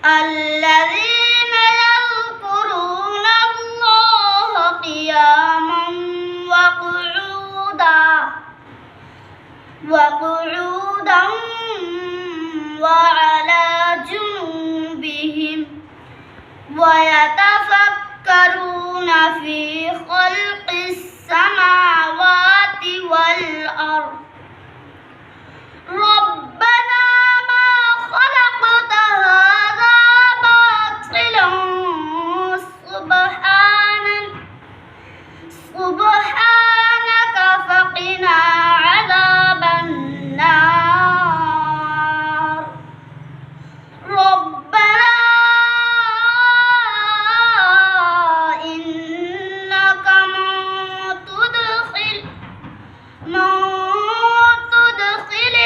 الذين يذكرون الله قياما وقعودا وعلى جنوبهم ويتفكرون في خلق السماوات والأرض ربنا ما خلقت هذا باطلا سبحانك فقنا عذاب النار ربنا إنك من تدخل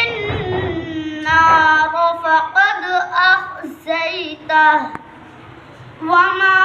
النار فقد أخزيته وما